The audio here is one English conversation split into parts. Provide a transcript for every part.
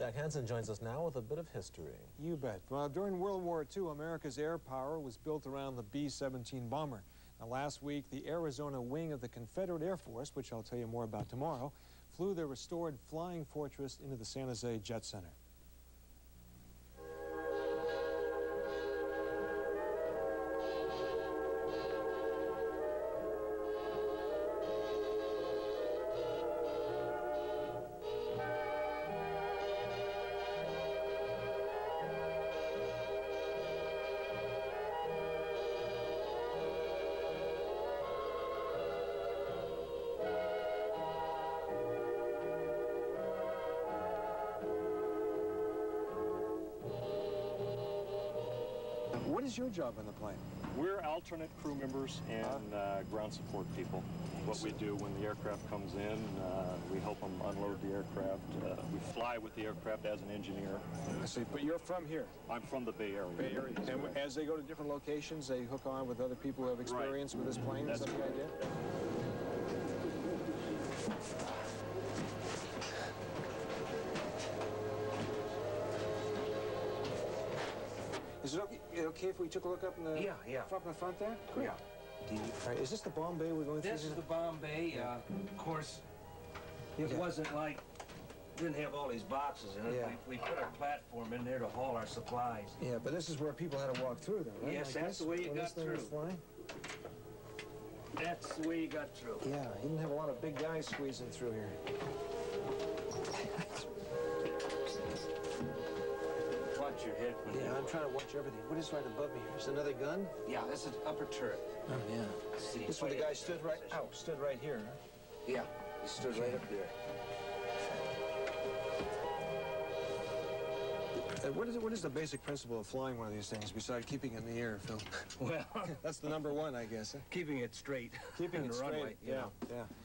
Jack Hanson joins us now with a bit of history. You bet. Well, during World War II, America's air power was built around the B-17 bomber. Now, last week, the Arizona wing of the Confederate Air Force, which I'll tell you more about tomorrow, flew their restored Flying Fortress into the San Jose Jet Center. What is your job on the plane? We're alternate crew members and ground support people. What we do when the aircraft comes in, we help them unload the aircraft. We fly with the aircraft as an engineer. I see, but you're from here? I'm from the Bay Area. Bay Area. And right. As they go to different locations, they hook on with other people who have experience with this plane? That's is that the idea? Is it okay if we took a look up in the front there? Great. Yeah. All right, is this the bomb bay we're going through? This is the bomb bay. Of course, it wasn't like, didn't have all these boxes in it. Yeah. We put our platform in there to haul our supplies. Yeah, but this is where people had to walk through, though, right? Yes, that's the way you got through. That's the way you got through. Yeah, you didn't have a lot of big guys squeezing through here. Watch your head. Yeah, I'm trying to watch everything. What is right above me here? Is another gun? Yeah, this is upper turret. Oh, yeah. See, this is where the guy stood right here, huh? Yeah, he stood right up there. What is the basic principle of flying one of these things besides keeping it in the air, Phil? Well, that's the number one, I guess. Huh? Keeping it straight. Keeping it straight. Runway, Yeah.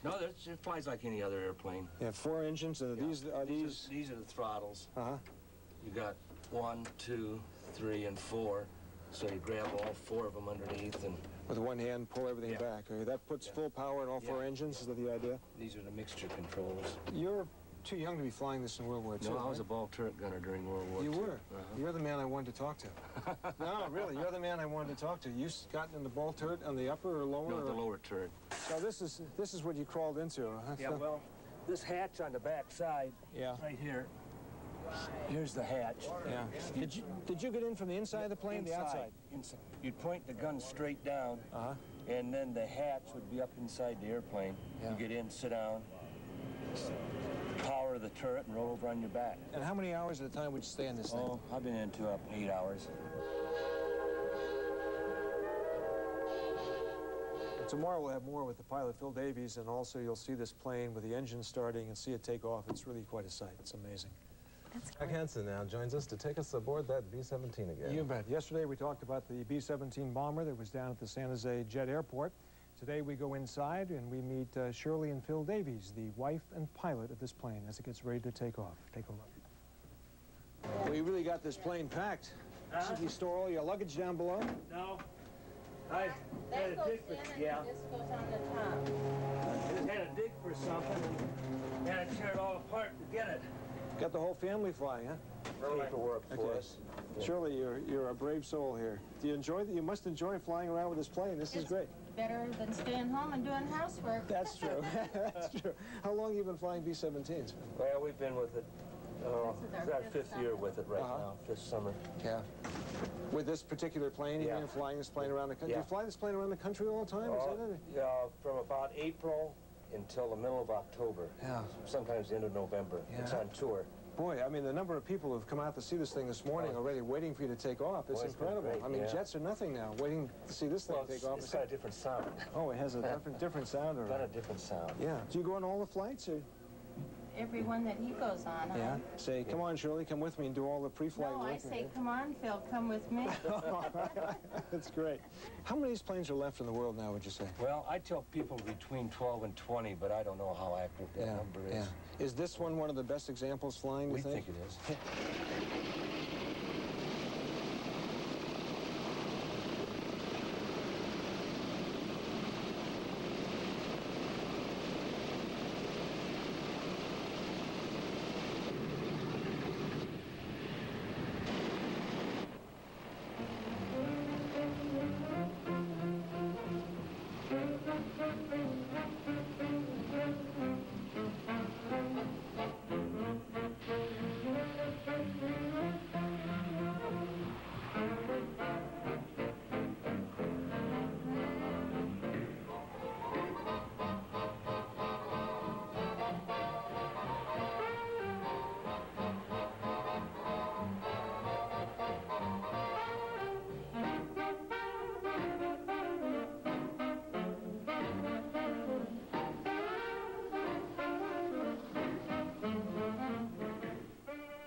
No, it flies like any other airplane. Yeah, 4 engines. These are the throttles. You got 1, 2, 3, and 4. So you grab all 4 of them underneath and with one hand pull everything back. Okay, that puts full power in all 4 engines. Is that the idea? These are the mixture controls. You're too young to be flying this in World War II. No, I was a ball turret gunner during World War II. You were? You're the man I wanted to talk to. No, really, you're the man I wanted to talk to. You gotten in the ball turret on the upper or lower? No, the lower turret. So this is what you crawled into, huh? Yeah, well, this hatch on the back side, right here. Here's the hatch. Yeah. Did you get in from the inside of the plane, the outside? Inside. You'd point the gun straight down, and then the hatch would be up inside the airplane. You get in, sit down, power the turret, and roll over on your back. And how many hours at a time would you stay in this thing? Oh, I've been into up 8 hours. Tomorrow we'll have more with the pilot, Phil Davies, and also you'll see this plane with the engine starting and see it take off. It's really quite a sight. It's amazing. That's great. Jack Hanson now joins us to take us aboard that B-17 again. You bet. Yesterday we talked about the B-17 bomber that was down at the San Jose Jet Airport. Today we go inside and we meet Shirley and Phil Davies, the wife and pilot of this plane, as it gets ready to take off. Take a look. Well, you really got this plane packed. Should we store all your luggage down below? No. I had a dig for This goes on the top. Just had a dig for something and had to tear it all apart to get it. Got the whole family flying, huh? Paperwork for us. Shirley, you're a brave soul here. Do you enjoy that? You must enjoy flying around with this plane. This is great. Better than staying home and doing housework. That's true. That's true. How long have you been flying B-17s? Well, we've been with it. It's our 5th year with it right now, this summer. Yeah. With this particular plane, you've been flying this plane around the country? Do you fly this plane around the country all the time? Is that it? Yeah, from about April until the middle of October. Yeah. Sometimes the end of November. Yeah. It's on tour. Boy, I mean, the number of people who've come out to see this thing this morning already waiting for you to take off, it's incredible. Great, I mean, jets are nothing now, waiting to see this thing take off. It's got a different sound. Oh, it has a different sound? It's got a different sound. Yeah. Do you go on all the flights? Or? Every one that he goes on. Yeah. Say, come on, Shirley, come with me and do all the pre-flight work. No, I say, come on, Phil, come with me. That's great. How many of these planes are left in the world now, would you say? Well, I tell people between 12 and 20, but I don't know how accurate that number is. Yeah. Is this one of the best examples flying, you think? We think it is.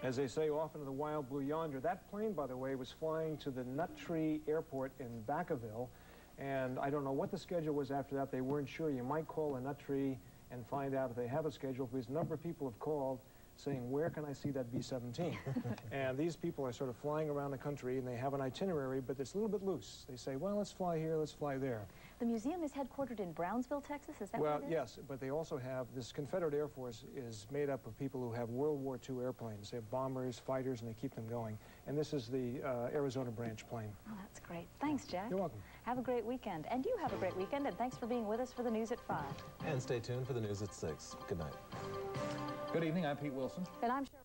As they say, off into the wild blue yonder. That plane, by the way, was flying to the Nut Tree Airport in Vacaville, and I don't know what the schedule was after that. They weren't sure. You might call a Nut Tree and find out if they have a schedule, because a number of people have called saying, where can I see that B-17? And these people are sort of flying around the country, and they have an itinerary, but it's a little bit loose. They say, well, let's fly here, let's fly there. The museum is headquartered in Brownsville, Texas, is that Well, what it is? yes, but they also have, this Confederate Air Force is made up of people who have World War II airplanes. They have bombers, fighters, and they keep them going. And this is the Arizona branch plane. Oh, that's great. Thanks, Jack. You're welcome. Have a great weekend. And you have a great weekend, and thanks for being with us for the news at 5. And stay tuned for the news at 6. Good night. Good evening, I'm Pete Wilson. And I'm Cheryl.